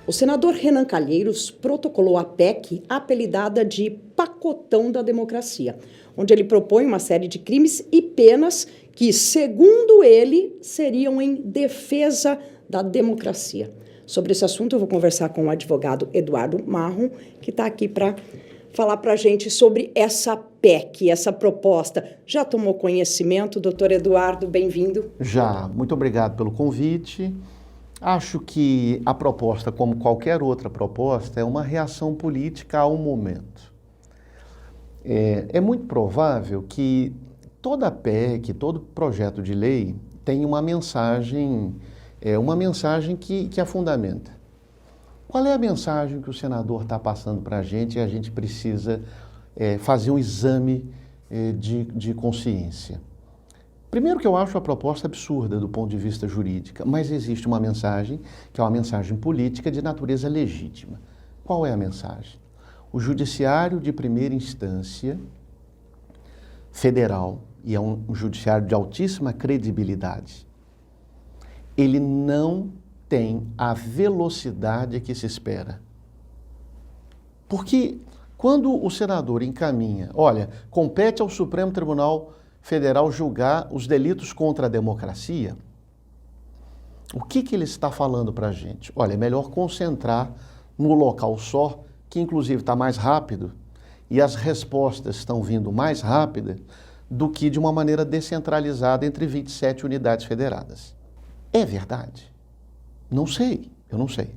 O senador Renan Calheiros protocolou a PEC apelidada de Pacotão da Democracia, onde ele propõe uma série de crimes e penas que, segundo ele, seriam em defesa da democracia. Sobre esse assunto, eu vou conversar com o advogado Eduardo Marrom, que está aqui para falar para a gente sobre essa PEC, essa proposta. Já tomou conhecimento, doutor Eduardo? Bem-vindo. Já, muito obrigado pelo convite. Acho que a proposta, como qualquer outra proposta, é uma reação política ao momento. É muito provável que toda PEC, todo projeto de lei tenha uma mensagem que a fundamenta. Qual é a mensagem que o senador está passando para a gente e a gente precisa fazer um exame de consciência? Primeiro que eu acho a proposta absurda do ponto de vista jurídico, mas existe uma mensagem que é uma mensagem política de natureza legítima. Qual é a mensagem? O judiciário de primeira instância federal, e é um judiciário de altíssima credibilidade, ele não tem a velocidade que se espera. Porque quando o senador encaminha, olha, compete ao Supremo Tribunal Federal julgar os delitos contra a democracia, o que ele está falando para a gente? Olha, é melhor concentrar no local só, que inclusive está mais rápido, e as respostas estão vindo mais rápidas do que de uma maneira descentralizada entre 27 unidades federadas. É verdade? Não sei, eu não sei.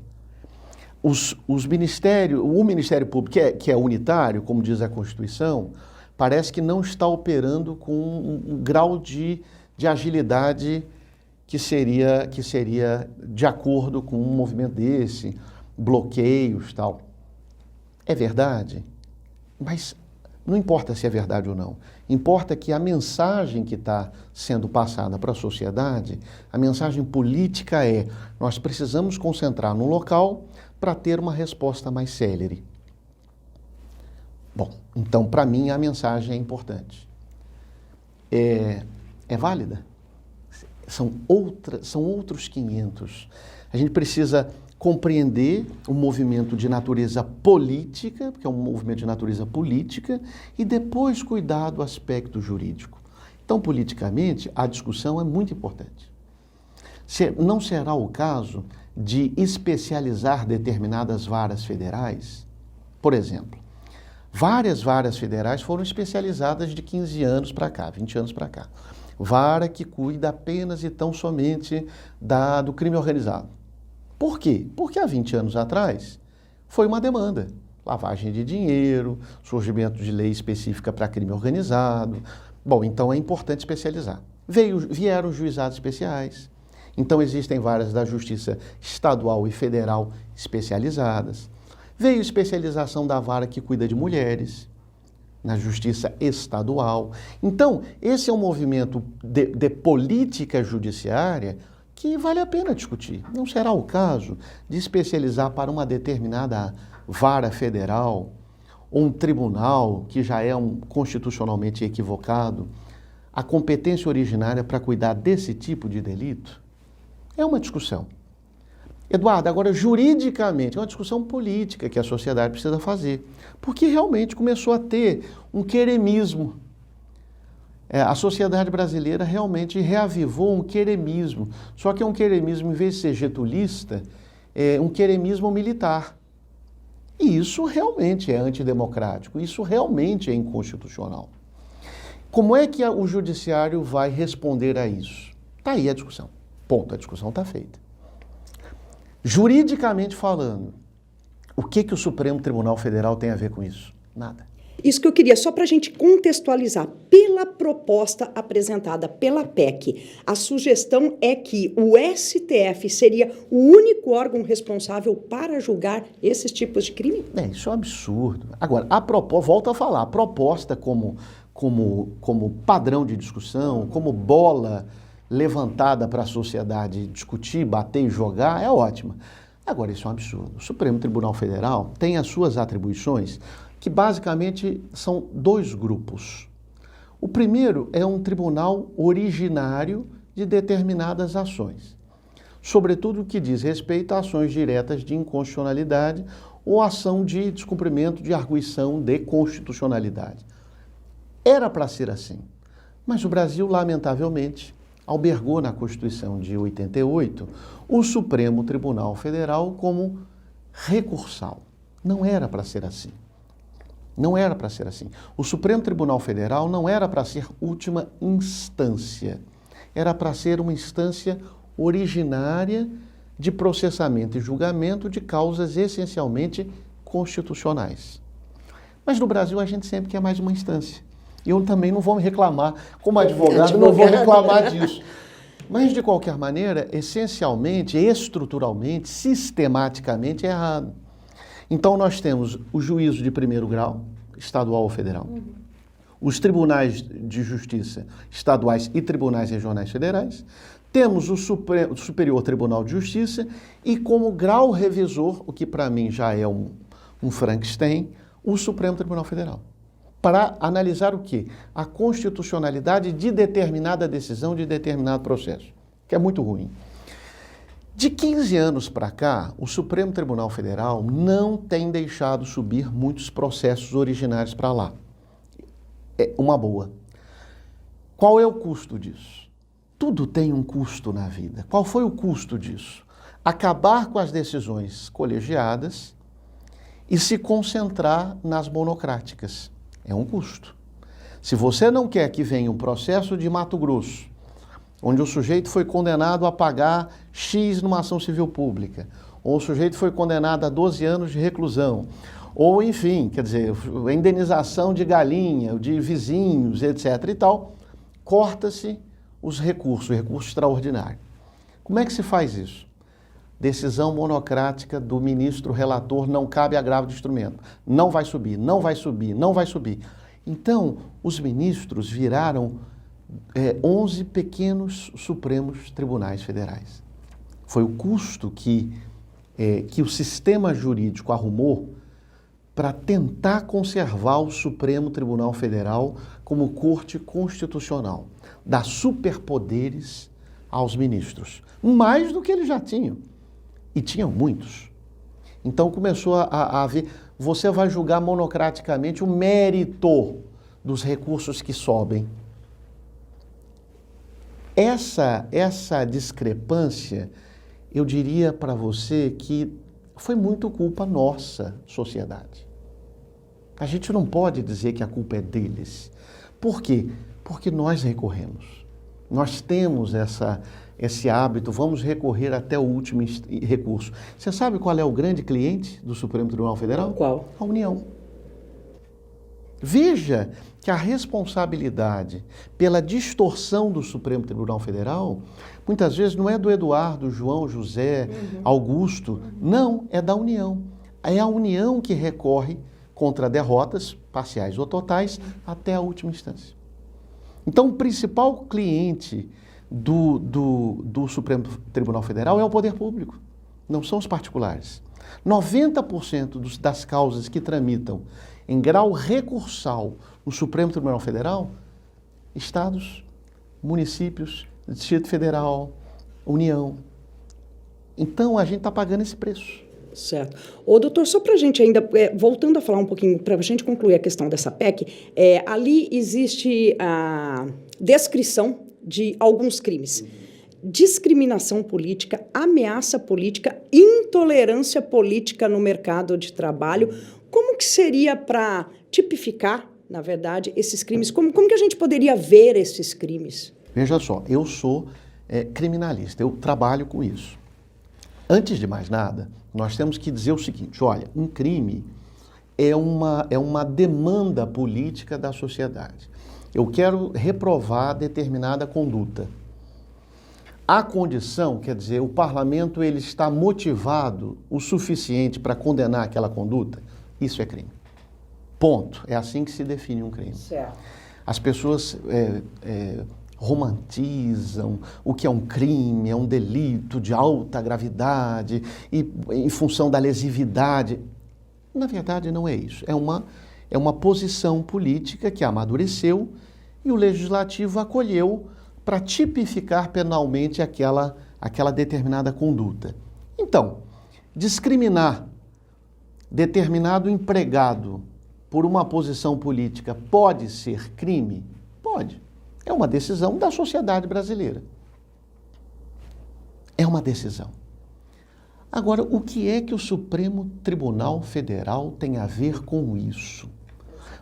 O Ministério Público, que é unitário, como diz a Constituição, parece que não está operando com um grau de agilidade que seria de acordo com um movimento desse, bloqueios e tal. É verdade, mas não importa se é verdade ou não. Importa que a mensagem que está sendo passada para a sociedade, a mensagem política nós precisamos concentrar no local para ter uma resposta mais célere. Bom, então, para mim, a mensagem é importante. É válida? São outros 500. A gente precisa compreender o movimento de natureza política, porque é um movimento de natureza política, e depois cuidar do aspecto jurídico. Então, politicamente, a discussão é muito importante. Não será o caso de especializar determinadas varas federais? Por exemplo, várias varas federais foram especializadas de 15 anos para cá, 20 anos para cá. Vara que cuida apenas e tão somente do crime organizado. Por quê? Porque há 20 anos atrás foi uma demanda. Lavagem de dinheiro, surgimento de lei específica para crime organizado. Bom, então é importante especializar. Vieram juizados especiais. Então existem varas da Justiça Estadual e Federal especializadas. Veio especialização da vara que cuida de mulheres, na Justiça Estadual. Então, esse é um movimento de política judiciária que vale a pena discutir. Não será o caso de especializar para uma determinada vara federal ou um tribunal que já é constitucionalmente equivocado a competência originária para cuidar desse tipo de delito? É uma discussão. Eduardo, agora juridicamente, é uma discussão política que a sociedade precisa fazer, porque realmente começou a ter um queremismo. A sociedade brasileira realmente reavivou um queremismo, só que é um queremismo, em vez de ser getulista, é um queremismo militar. E isso realmente é antidemocrático, isso realmente é inconstitucional. Como é que o judiciário vai responder a isso? Está aí a discussão. Ponto, a discussão está feita. Juridicamente falando, o que o Supremo Tribunal Federal tem a ver com isso? Nada. Isso que eu queria, só para a gente contextualizar, pela proposta apresentada pela PEC, a sugestão é que o STF seria o único órgão responsável para julgar esses tipos de crime? Isso é um absurdo. Agora, volto a falar, a proposta como padrão de discussão, como bola levantada para a sociedade discutir, bater e jogar, é ótima. Agora, isso é um absurdo. O Supremo Tribunal Federal tem as suas atribuições, que basicamente são dois grupos. O primeiro é um tribunal originário de determinadas ações. sobretudo o que diz respeito a ações diretas de inconstitucionalidade ou ação de descumprimento de arguição de constitucionalidade. Era para ser assim, mas o Brasil, lamentavelmente, albergou na Constituição de 88 o Supremo Tribunal Federal como recursal. Não era para ser assim. Não era para ser assim. O Supremo Tribunal Federal não era para ser última instância. Era para ser uma instância originária de processamento e julgamento de causas essencialmente constitucionais. Mas no Brasil a gente sempre quer mais uma instância. E eu também não vou me reclamar, como advogado, não vou reclamar disso. Mas, de qualquer maneira, essencialmente, estruturalmente, sistematicamente é errado. Então, nós temos o juízo de primeiro grau, estadual ou federal, os tribunais de justiça estaduais e tribunais regionais federais, temos o Superior Tribunal de Justiça e, como grau revisor, o que para mim já é um Frankenstein, o Supremo Tribunal Federal. Para analisar o quê? A constitucionalidade de determinada decisão, de determinado processo, que é muito ruim. De 15 anos para cá, o Supremo Tribunal Federal não tem deixado subir muitos processos originários para lá. É uma boa. Qual é o custo disso? Tudo tem um custo na vida. Qual foi o custo disso? Acabar com as decisões colegiadas e se concentrar nas monocráticas. É um custo. Se você não quer que venha um processo de Mato Grosso, onde o sujeito foi condenado a pagar X numa ação civil pública, ou o sujeito foi condenado a 12 anos de reclusão, ou enfim, quer dizer, a indenização de galinha, de vizinhos, etc. e tal, corta-se os recursos, o recurso extraordinário. Como é que se faz isso? Decisão monocrática do ministro relator, não cabe agravo de instrumento. Não vai subir, não vai subir, não vai subir. Então, os ministros viraram 11 pequenos Supremos Tribunais Federais. Foi o custo que o sistema jurídico arrumou para tentar conservar o Supremo Tribunal Federal como corte constitucional, dar superpoderes aos ministros, mais do que eles já tinham. E tinham muitos. Então começou a haver, você vai julgar monocraticamente o mérito dos recursos que sobem. Essa discrepância, eu diria para você que foi muito culpa nossa, sociedade. A gente não pode dizer que a culpa é deles. Por quê? Porque nós recorremos. Nós temos esse hábito, vamos recorrer até o último recurso. Você sabe qual é o grande cliente do Supremo Tribunal Federal? Qual? A União. Veja que a responsabilidade pela distorção do Supremo Tribunal Federal, muitas vezes não é do Eduardo, João, José, Augusto, não, é da União. É a União que recorre contra derrotas, parciais ou totais, até a última instância. Então, o principal cliente do Supremo Tribunal Federal é o poder público, não são os particulares. 90% das causas que tramitam em grau recursal no Supremo Tribunal Federal, estados, municípios, Distrito Federal, União. Então, a gente está pagando esse preço. Certo. Ô, doutor, só para a gente ainda, voltando a falar um pouquinho, para a gente concluir a questão dessa PEC, ali existe a descrição de alguns crimes. Discriminação política, ameaça política, intolerância política no mercado de trabalho. Como que seria para tipificar, na verdade, esses crimes? Como que a gente poderia ver esses crimes? Veja só, eu sou criminalista, eu trabalho com isso. Antes de mais nada, nós temos que dizer o seguinte, olha, um crime é uma demanda política da sociedade. Eu quero reprovar determinada conduta. A condição, quer dizer, o parlamento ele está motivado o suficiente para condenar aquela conduta, isso é crime. Ponto. É assim que se define um crime. Certo. As pessoas romantizam o que é um crime, é um delito de alta gravidade e em função da lesividade. Na verdade, não é isso. É uma posição política que amadureceu e o legislativo acolheu para tipificar penalmente aquela aquela determinada conduta. Então, discriminar determinado empregado por uma posição política pode ser crime? Pode. É uma decisão da sociedade brasileira. É uma decisão. Agora, o que é que o Supremo Tribunal Federal tem a ver com isso?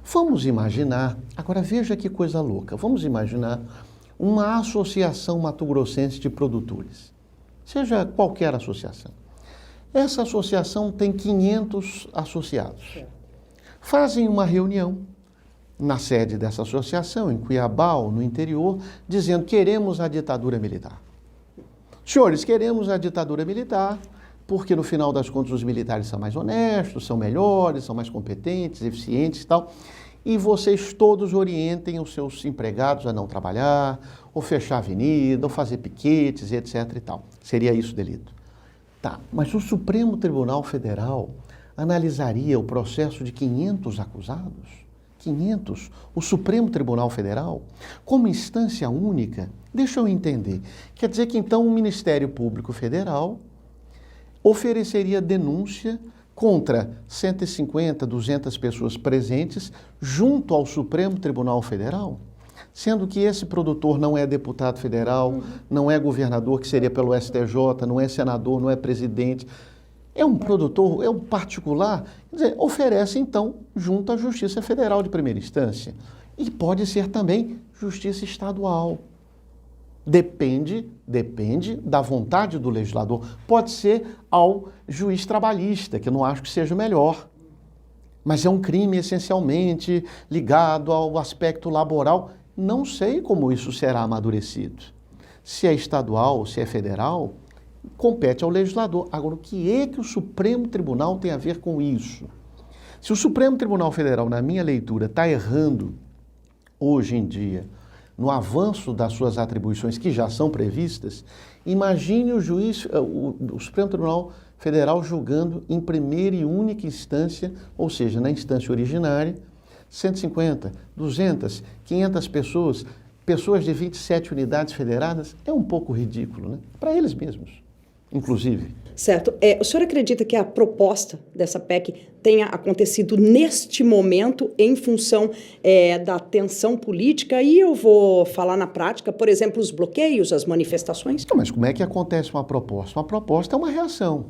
Vamos imaginar, agora veja que coisa louca, vamos imaginar uma associação mato-grossense de produtores, seja qualquer associação. Essa associação tem 500 associados. Fazem uma reunião na sede dessa associação, em Cuiabá ou no interior, dizendo: queremos a ditadura militar. Senhores, queremos a ditadura militar porque, no final das contas, os militares são mais honestos, são melhores, são mais competentes, eficientes e tal. E vocês todos orientem os seus empregados a não trabalhar, ou fechar a avenida, ou fazer piquetes, etc. e tal. Seria isso o delito. Tá, mas o Supremo Tribunal Federal analisaria o processo de 500 acusados? 500? O Supremo Tribunal Federal? Como instância única? Deixa eu entender. Quer dizer que, então, o Ministério Público Federal ofereceria denúncia contra 150, 200 pessoas presentes junto ao Supremo Tribunal Federal, sendo que esse produtor não é deputado federal, não é governador, que seria pelo STJ, não é senador, não é presidente, é um produtor, é um particular, quer dizer, oferece então junto à Justiça Federal de primeira instância. E pode ser também Justiça Estadual. Depende da vontade do legislador. Pode ser ao juiz trabalhista, que eu não acho que seja o melhor. Mas é um crime essencialmente ligado ao aspecto laboral. Não sei como isso será amadurecido. Se é estadual, se é federal, compete ao legislador. Agora, o que é que o Supremo Tribunal tem a ver com isso? Se o Supremo Tribunal Federal, na minha leitura, está errando hoje em dia no avanço das suas atribuições que já são previstas, imagine o juiz, o Supremo Tribunal Federal julgando em primeira e única instância, ou seja, na instância originária, 150, 200, 500 pessoas de 27 unidades federadas, é um pouco ridículo, né? Para eles mesmos, inclusive. Certo. O senhor acredita que a proposta dessa PEC tenha acontecido neste momento em função da tensão política? E eu vou falar na prática, por exemplo, os bloqueios, as manifestações? Não, mas como é que acontece uma proposta? Uma proposta é uma reação.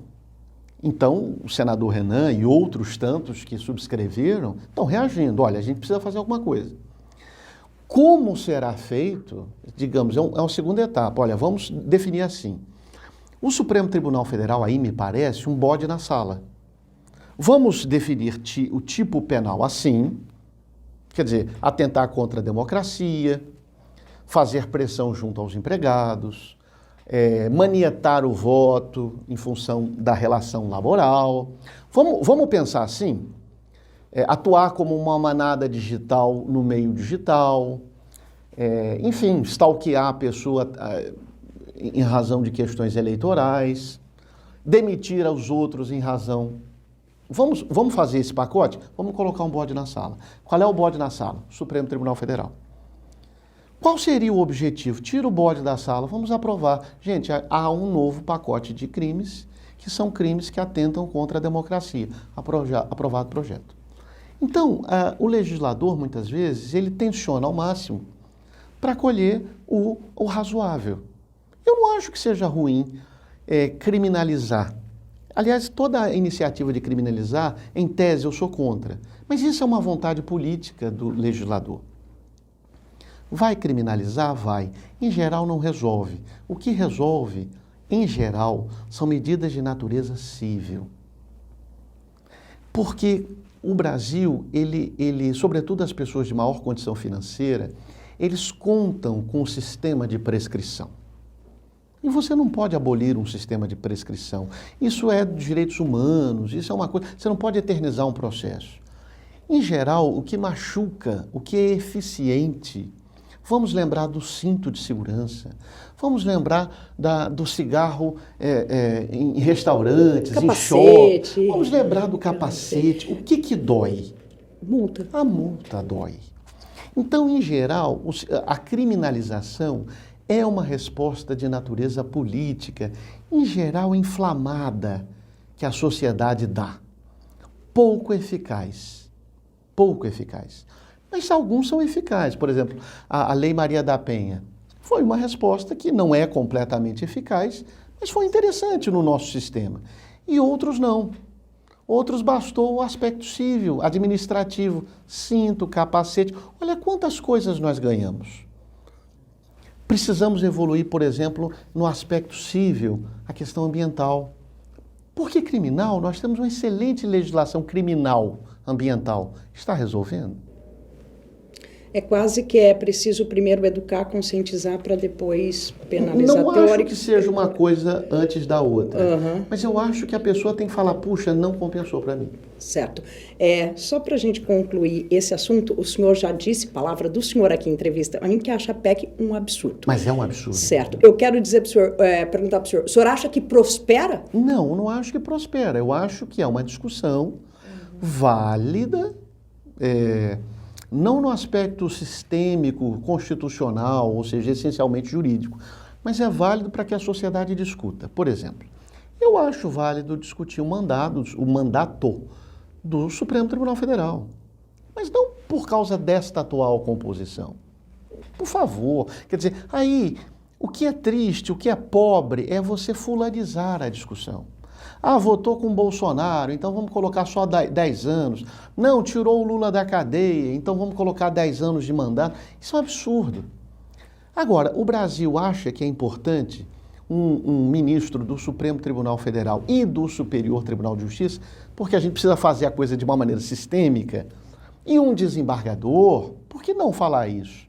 Então, o senador Renan e outros tantos que subscreveram estão reagindo. Olha, a gente precisa fazer alguma coisa. Como será feito, digamos, é uma segunda etapa. Olha, vamos definir assim. O Supremo Tribunal Federal, aí me parece, um bode na sala. Vamos definir o tipo penal assim, quer dizer, atentar contra a democracia, fazer pressão junto aos empregados, manietar o voto em função da relação laboral. Vamos pensar assim, atuar como uma manada digital no meio digital, enfim, stalkear a pessoa em razão de questões eleitorais, demitir aos outros em razão... Vamos fazer esse pacote? Vamos colocar um bode na sala. Qual é o bode na sala? Supremo Tribunal Federal. Qual seria o objetivo? Tira o bode da sala, vamos aprovar. Gente, há um novo pacote de crimes, que são crimes que atentam contra a democracia. Aprovado o projeto. Então, o legislador, muitas vezes, ele tensiona ao máximo para colher o razoável. Eu não acho que seja ruim criminalizar. Aliás, toda iniciativa de criminalizar, em tese, eu sou contra. Mas isso é uma vontade política do legislador. Vai criminalizar? Vai. Em geral, não resolve. O que resolve, em geral, são medidas de natureza civil. Porque o Brasil, ele, sobretudo as pessoas de maior condição financeira, eles contam com um sistema de prescrição. E você não pode abolir um sistema de prescrição. Isso é direitos humanos, isso é uma coisa... Você não pode eternizar um processo. Em geral, o que machuca, o que é eficiente... Vamos lembrar do cinto de segurança, vamos lembrar do cigarro em restaurantes, capacete. Em shopping. Vamos lembrar do capacete. O que dói? Multa. A multa dói. Então, em geral, a criminalização é uma resposta de natureza política, em geral inflamada, que a sociedade dá. Pouco eficaz. Pouco eficaz. Mas alguns são eficazes. Por exemplo, a Lei Maria da Penha foi uma resposta que não é completamente eficaz, mas foi interessante no nosso sistema. E outros não. Outros bastou o aspecto civil, administrativo, cinto, capacete. Olha quantas coisas nós ganhamos. Precisamos evoluir, por exemplo, no aspecto civil, a questão ambiental. Porque criminal, nós temos uma excelente legislação criminal ambiental. Está resolvendo? É quase que é preciso primeiro educar, conscientizar para depois penalizar. Não acho que seja uma coisa antes da outra, mas eu acho que a pessoa tem que falar, puxa, não compensou para mim. Certo. Só para a gente concluir esse assunto, o senhor já disse, palavra do senhor aqui em entrevista, a mim que acha a PEC um absurdo. Mas é um absurdo. Certo. Eu quero dizer para o senhor, perguntar para o senhor acha que prospera? Não acho que prospera. Eu acho que é uma discussão válida, não no aspecto sistêmico, constitucional, ou seja, essencialmente jurídico, mas é válido para que a sociedade discuta. Por exemplo, eu acho válido discutir o mandato do Supremo Tribunal Federal, mas não por causa desta atual composição. Por favor, quer dizer, aí o que é triste, o que é pobre é você fulanizar a discussão. Ah, votou com Bolsonaro, então vamos colocar só 10 anos. Não, tirou o Lula da cadeia, então vamos colocar 10 anos de mandato. Isso é um absurdo. Agora, o Brasil acha que é importante um ministro do Supremo Tribunal Federal e do Superior Tribunal de Justiça, porque a gente precisa fazer a coisa de uma maneira sistêmica, e um desembargador, por que não falar isso?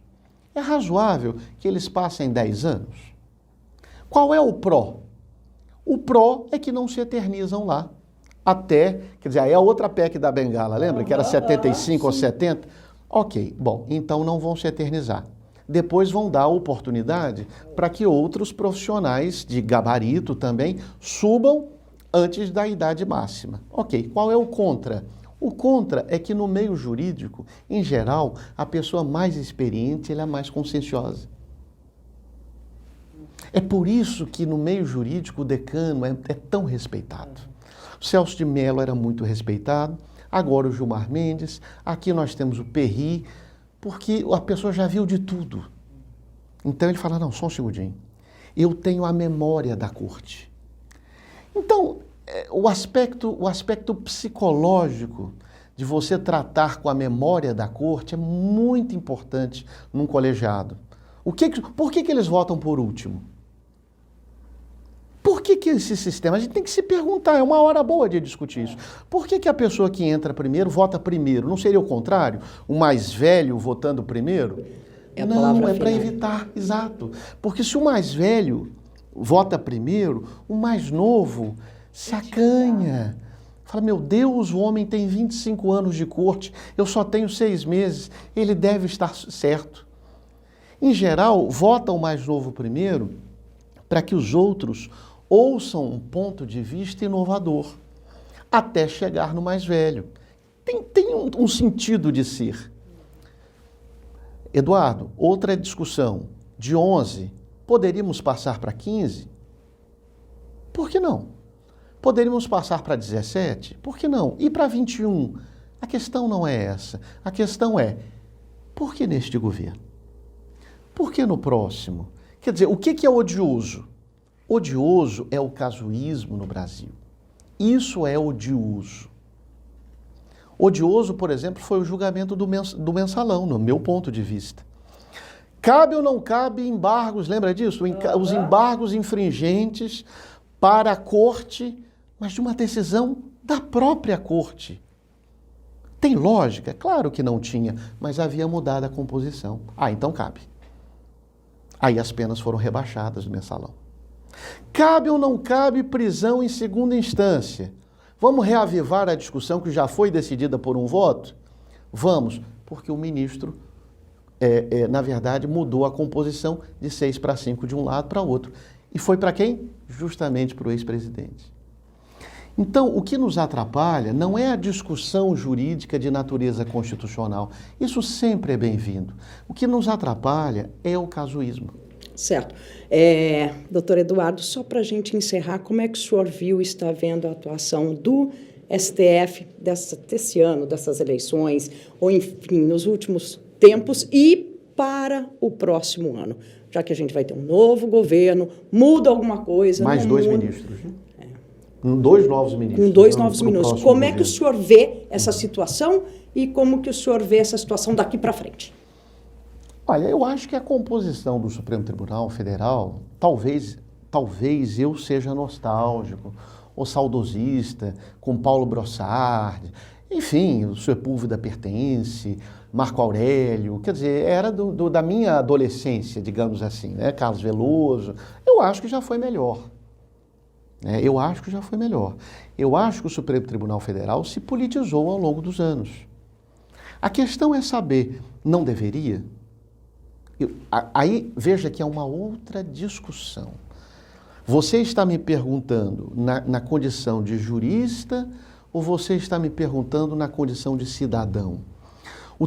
É razoável que eles passem 10 anos? Qual é o pró? O pró é que não se eternizam lá. Até, quer dizer, aí a outra PEC da Bengala, lembra? Que era 75 ou 70? Ok, bom, então não vão se eternizar. Depois vão dar oportunidade para que outros profissionais de gabarito também subam antes da idade máxima. Ok, qual é o contra? O contra é que no meio jurídico, em geral, a pessoa mais experiente ela é mais conscienciosa. É por isso que no meio jurídico o decano é tão respeitado. O Celso de Mello era muito respeitado, agora o Gilmar Mendes, aqui nós temos o Perry, porque a pessoa já viu de tudo. Então ele fala, não, só um segundinho, eu tenho a memória da corte. Então, o aspecto psicológico de você tratar com a memória da corte é muito importante num colegiado. Por que eles votam por último? Por que esse sistema? A gente tem que se perguntar, é uma hora boa de discutir isso. Por que a pessoa que entra primeiro vota primeiro? Não seria o contrário? O mais velho votando primeiro? Não, é para evitar, exato. Porque se o mais velho vota primeiro, o mais novo se acanha. Fala, meu Deus, o homem tem 25 anos de corte, eu só tenho 6 meses, ele deve estar certo. Em geral, vota o mais novo primeiro para que os outros ouçam um ponto de vista inovador, até chegar no mais velho. Tem um sentido de ser. Eduardo, outra discussão. De 11, poderíamos passar para 15? Por que não? Poderíamos passar para 17? Por que não? E para 21? A questão não é essa. A questão é, por que neste governo? Por que no próximo? Quer dizer, o que é odioso? Odioso é o casuísmo no Brasil. Isso é odioso. Odioso, por exemplo, foi o julgamento do mensalão, no meu ponto de vista. Cabe ou não cabe embargos, lembra disso? Os embargos infringentes para a corte, mas de uma decisão da própria corte. Tem lógica? Claro que não tinha, mas havia mudado a composição. Então cabe. Aí as penas foram rebaixadas no mensalão. Cabe ou não cabe prisão em segunda instância? Vamos reavivar a discussão que já foi decidida por um voto? Vamos, porque o ministro, na verdade, mudou a composição de 6 para 5 de um lado para o outro. E foi para quem? Justamente para o ex-presidente. Então, o que nos atrapalha não é a discussão jurídica de natureza constitucional. Isso sempre é bem-vindo. O que nos atrapalha é o casuísmo. Certo. Doutor Eduardo, só para a gente encerrar, como é que o senhor viu e está vendo a atuação do STF desse ano, dessas eleições, ou enfim, nos últimos tempos e para o próximo ano? Já que a gente vai ter um novo governo, muda alguma coisa... Mais dois ministros, né? Dois novos ministros. Com dois novos ministros. Como é que o governo. senhor vê essa situação e como que o senhor vê essa situação daqui para frente? Olha, eu acho que a composição do Supremo Tribunal Federal, talvez eu seja nostálgico ou saudosista, com Paulo Brossard, enfim, o Sepúlveda Pertence, Marco Aurélio, quer dizer, era da minha adolescência, digamos assim, né? Carlos Veloso. Eu acho que já foi melhor. Eu acho que já foi melhor. Eu acho que o Supremo Tribunal Federal se politizou ao longo dos anos. A questão é saber, não deveria? Aí, veja que é uma outra discussão. Você está me perguntando na condição de jurista ou você está me perguntando na condição de cidadão? O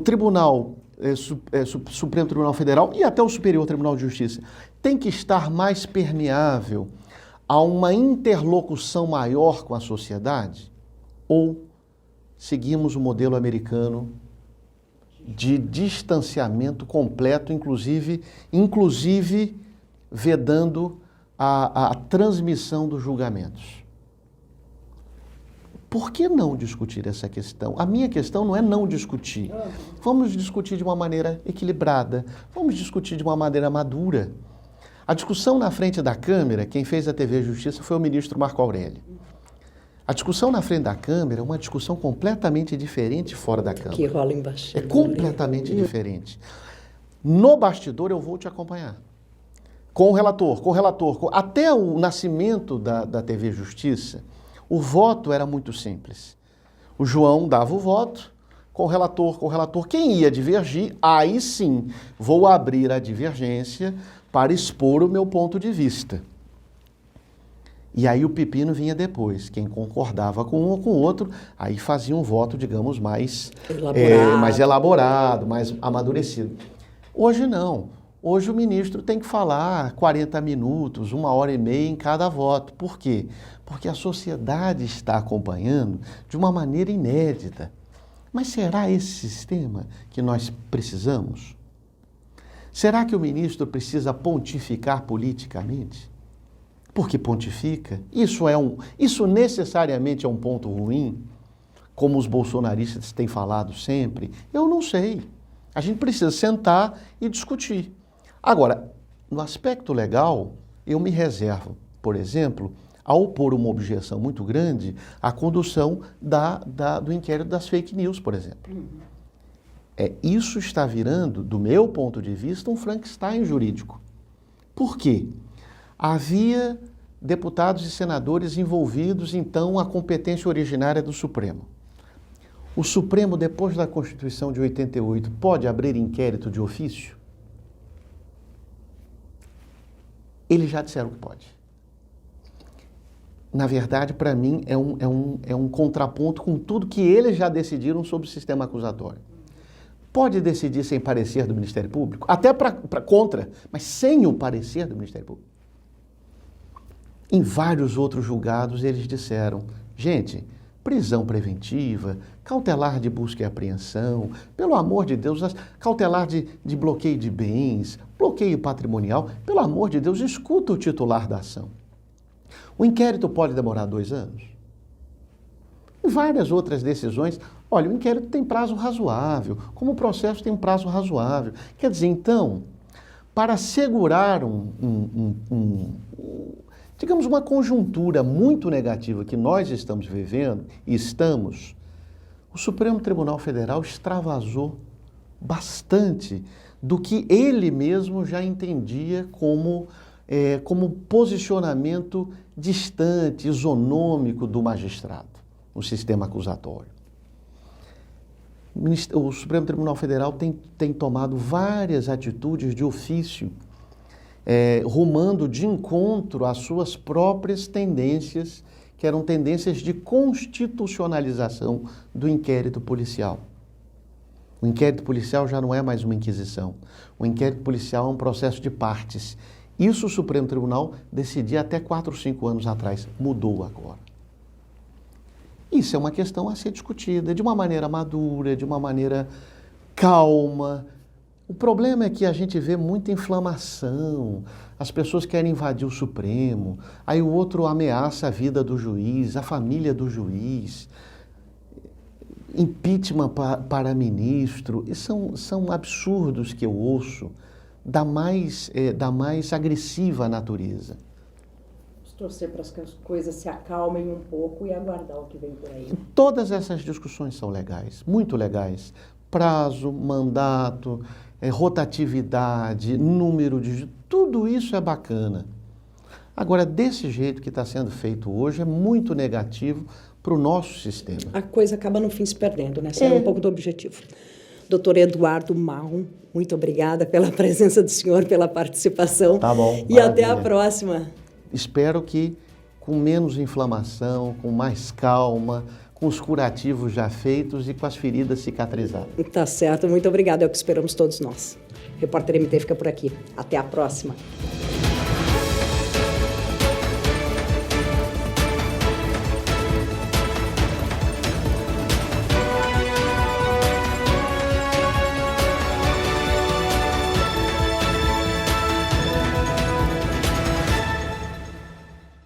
Supremo Tribunal Federal e até o Superior Tribunal de Justiça tem que estar mais permeável a uma interlocução maior com a sociedade? Ou seguimos o modelo americano de distanciamento completo, inclusive vedando a transmissão dos julgamentos? Por que não discutir essa questão? A minha questão não é não discutir. Vamos discutir de uma maneira equilibrada, vamos discutir de uma maneira madura. A discussão na frente da Câmara, quem fez a TV Justiça foi o ministro Marco Aurélio. A discussão na frente da Câmara é uma discussão completamente diferente fora da Câmara. Que rola embaixo. É completamente diferente. No bastidor eu vou te acompanhar. Com o relator. Até o nascimento da TV Justiça, o voto era muito simples. O João dava o voto, com o relator. Quem ia divergir, aí sim, vou abrir a divergência para expor o meu ponto de vista. E aí o pepino vinha depois. Quem concordava com um ou com o outro, aí fazia um voto, digamos, mais elaborado, mais amadurecido. Hoje não. Hoje o ministro tem que falar 40 minutos, 1h30 em cada voto. Por quê? Porque a sociedade está acompanhando de uma maneira inédita. Mas será esse sistema que nós precisamos? Será que o ministro precisa pontificar politicamente? Porque pontifica? Isso necessariamente é um ponto ruim, como os bolsonaristas têm falado sempre? Eu não sei. A gente precisa sentar e discutir. Agora, no aspecto legal, eu me reservo, por exemplo, a opor uma objeção muito grande à condução do inquérito das fake news, por exemplo. Isso está virando, do meu ponto de vista, um Frankenstein jurídico. Por quê? Havia deputados e senadores envolvidos, então, a competência originária do Supremo. O Supremo, depois da Constituição de 88, pode abrir inquérito de ofício? Eles já disseram que pode. Na verdade, para mim, é um contraponto com tudo que eles já decidiram sobre o sistema acusatório. Pode decidir sem parecer do Ministério Público, até contra, mas sem o parecer do Ministério Público. Em vários outros julgados, eles disseram, gente, prisão preventiva, cautelar de busca e apreensão, pelo amor de Deus, cautelar de bloqueio de bens, bloqueio patrimonial, pelo amor de Deus, escuta o titular da ação. O inquérito pode demorar 2 anos? Em várias outras decisões, olha, o inquérito tem prazo razoável, como o processo tem um prazo razoável. Quer dizer, então, para assegurar digamos, uma conjuntura muito negativa que nós estamos vivendo, o Supremo Tribunal Federal extravasou bastante do que ele mesmo já entendia como posicionamento distante, isonômico do magistrado no sistema acusatório. O Supremo Tribunal Federal tem tomado várias atitudes de ofício, rumando de encontro às suas próprias tendências, que eram tendências de constitucionalização do inquérito policial. O inquérito policial já não é mais uma inquisição. O inquérito policial é um processo de partes. Isso o Supremo Tribunal decidia até 4 ou 5 anos atrás. Mudou agora. Isso é uma questão a ser discutida de uma maneira madura, de uma maneira calma. O problema é que a gente vê muita inflamação, as pessoas querem invadir o Supremo, aí o outro ameaça a vida do juiz, a família do juiz, impeachment para ministro, e são absurdos que eu ouço da mais agressiva natureza. Vamos torcer para que as coisas se acalmem um pouco e aguardar o que vem por aí. Todas essas discussões são legais, muito legais. Prazo, mandato, rotatividade, número de... Tudo isso é bacana. Agora, desse jeito que está sendo feito hoje, é muito negativo para o nosso sistema. A coisa acaba no fim se perdendo, né? Esse era um pouco do objetivo. Doutor Eduardo Marrom, muito obrigada pela presença do senhor, pela participação. Tá bom. E maravilha. até a próxima. Espero que com menos inflamação, com mais calma, com os curativos já feitos e com as feridas cicatrizadas. Tá certo, muito obrigada, é o que esperamos todos nós. O Repórter MT fica por aqui. Até a próxima.